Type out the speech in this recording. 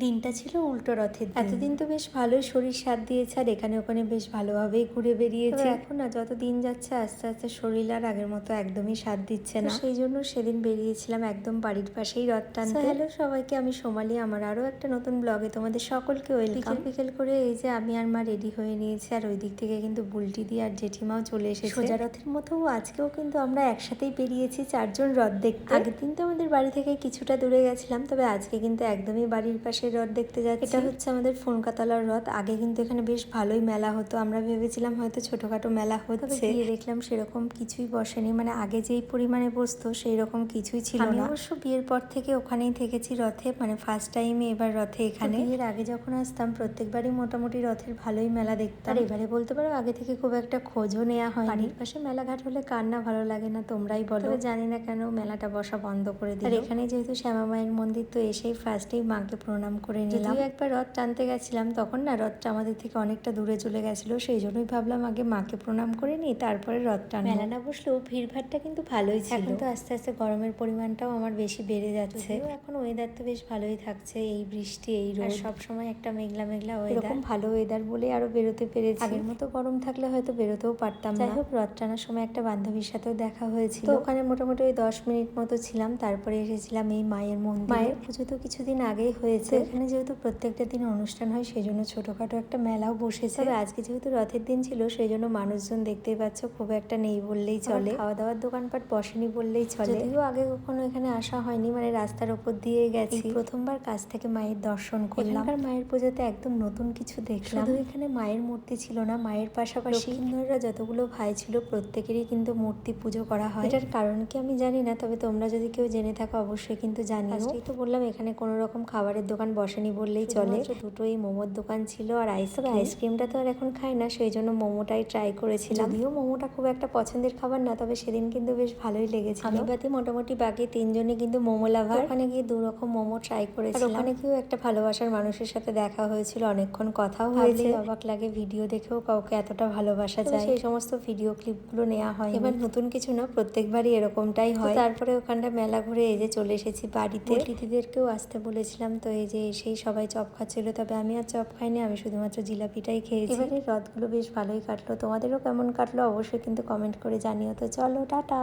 দিনটা ছিল উল্টো রথের দিন। এতদিন তো বেশ ভালোই শরীর সাথ দিয়েছে আর এখানে ওখানে বেশ ভালোভাবেই ঘুরে বেরিয়েছে। এখন না যত দিন যাচ্ছে আস্তে আস্তে শরীর আর আগের মতো একদমই সাথ দিচ্ছে না। সেই জন্য সেদিন বেরিয়েছিলাম একদম বাড়ির পাশেই রথ টানতে। হ্যালো সবাইকে, আমি সোমালি। আমার আরো একটা নতুন ব্লগে তোমাদের সকলকে ওয়েলকাম। বিকেল করে এই যে আমি আর মা রেডি হয়ে নিয়েছি আর ওই দিক থেকে কিন্তু বুলটি দিয়ে আর জেঠিমাও চলে এসেছে। সোজা রথের মতো আজকেও কিন্তু আমরা একসাথেই বেরিয়েছি চারজন রথ দেখতে। আগের দিন তো আমাদের বাড়ি থেকে কিছুটা দূরে গেছিলাম, তবে আজকে কিন্তু একদমই বাড়ির পাশে রথ দেখতে যাচ্ছি। এটা হচ্ছে আমাদের ফোনকাতলার রথ। আগে কিন্তু এখানে বেশ ভালোই মেলা হতো, আমরা ভেবেছিলাম হয়তো ছোটখাটো মেলা হচ্ছে, গিয়ে দেখলাম সেরকম কিছুই বসেনি। মানে আগে যেই পরিমাণে বসতো সেই রকম কিছুই ছিল না। আমি অবশ্য বিয়ের পর থেকে ওখানেই থেকেছি রথে, মানে ফার্স্ট টাইমে এবার রথে এখানে। বিয়ের আগে যখন আসতাম প্রত্যেকবারই মোটামুটি রথের ভালোই মেলা দেখতাম। আর এবারে বলতে পারো আগে থেকে খুব একটা খোঁজও নেওয়া হয়। বাড়ির পাশে মেলাঘাট হলে কার না ভালো লাগে, না তোমরাই বলো। জানি না কেন মেলাটা বসা বন্ধ করে দিল। আর এখানে যেহেতু শ্যামা মায়ের মন্দির, তো এসেই ফার্স্টেই মাকে প্রণাম করে নিলাম। একবার রথ টানতে গেছিলাম তখন না রথটা আমাদের থেকে অনেকটা দূরে চলে গেছিলো, সেই জন্যই ভাবলাম আগে মাকে প্রণাম করে নিই তারপরে রথ টানবো। মেলা না বসলেও ভিড়ভাড়টা কিন্তু ভালোই ছিল। এখন তো আস্তে আস্তে গরমের পরিমাণটাও আমার বেশি বেড়ে যাচ্ছে। এখন ওয়েদার তো বেশ ভালোই থাকছে, এই বৃষ্টি এই রোদ, সব সময় একটা মেঘলা মেঘলা ওয়েদার। এরকম ভালো ওয়েদার বলে আরো বেরোতে পেরেছি। আগের মতো গরম থাকলে হয়তো বেরোতেও পারতাম না। যাই হোক, রথ টানার সময় একটা বান্ধবীর সাথেও দেখা হয়েছিল, তো ওখানে মোটামুটি ওই 10 মিনিট মতো ছিলাম। তারপরে এসেছিলাম এই মায়ের মন্দির। মায়ের পুজো তো কিছুদিন আগেই হয়েছে। এখানে যেহেতু প্রত্যেকটা দিন অনুষ্ঠান হয় সেই জন্য ছোটখাটো একটা মেলাও বসেছে। তবে আজকে যেহেতু রথের দিন ছিল সেই জন্য মানুষজন দেখতেই পাচ্ছ খুব একটা নেই বললেই চলে। খাওয়া দাওয়ার দোকানপাট বসেনি বললেই চলে। যদিও আগে কখনো এখানে আসা হয়নি, মানে রাস্তার ওপর দিয়ে গেছি। প্রথমবার কাছ থেকে মায়ের দর্শন করলাম। আর মায়ের পুজোতে একদম নতুন কিছু দেখলাম। শুধু এখানে মায়ের মূর্তি ছিল না, মায়ের পাশাপাশি লক্ষ্মীনারায়ণরা যতগুলো ভাই ছিল প্রত্যেকেরই কিন্তু মূর্তি পুজো করা হয়। এটার কারণ কি আমি জানি না, তবে তোমরা যদি কেউ জেনে থাকো অবশ্যই কিন্তু জানিও। ফার্স্টেই তো বললাম এখানে কোনো রকম খাবারের দোকান বসেনি বললেই চলে, দুটোই মোমোর দোকান ছিল আর আইসক্রিমটা তো আর এখন খাই না, সেই জন্য মোমোটাই ট্রাই করেছিলাম। যদিও মোমোটা খুব একটা পছন্দের খাবার না, তবে সেদিন কিন্তু বেশ ভালোই লেগেছিল। আমি বাদে মোটামুটি বাকি তিনজনই কিন্তু মোমো লাভার। ওখানে গিয়ে 2 রকম মোমো ট্রাই করেছিলাম। ওখানে গিয়েও একটা ভালোবাসার মানুষের সাথে দেখা হয়েছিল, অনেকক্ষণ কথাও হয়েছে। অবাক লাগে ভিডিও দেখেও কাউকে এতটা ভালোবাসা যায়। সেই সমস্ত ভিডিও ক্লিপগুলো নেওয়া হয়। এবার নতুন কিছু না, প্রত্যেকবারই এরকমটাই হয়। তারপরে ওখানটা মেলা ঘুরে এই যে চলে এসেছি বাড়িতে। দিদিদেরকেও আসতে বলেছিলাম, তো এই যে এসেই সবাই চপ খাচ্ছিল, তবে আমি আর চপ খাইনি, আমি শুধুমাত্র জিলাপিটাই খেয়েছি। এবারে রথগুলো বেশ ভালোই কাটলো। তোমাদেরও কেমন কাটলো অবশ্যই কিন্তু কমেন্ট করে জানিও। তো চলো টাটা।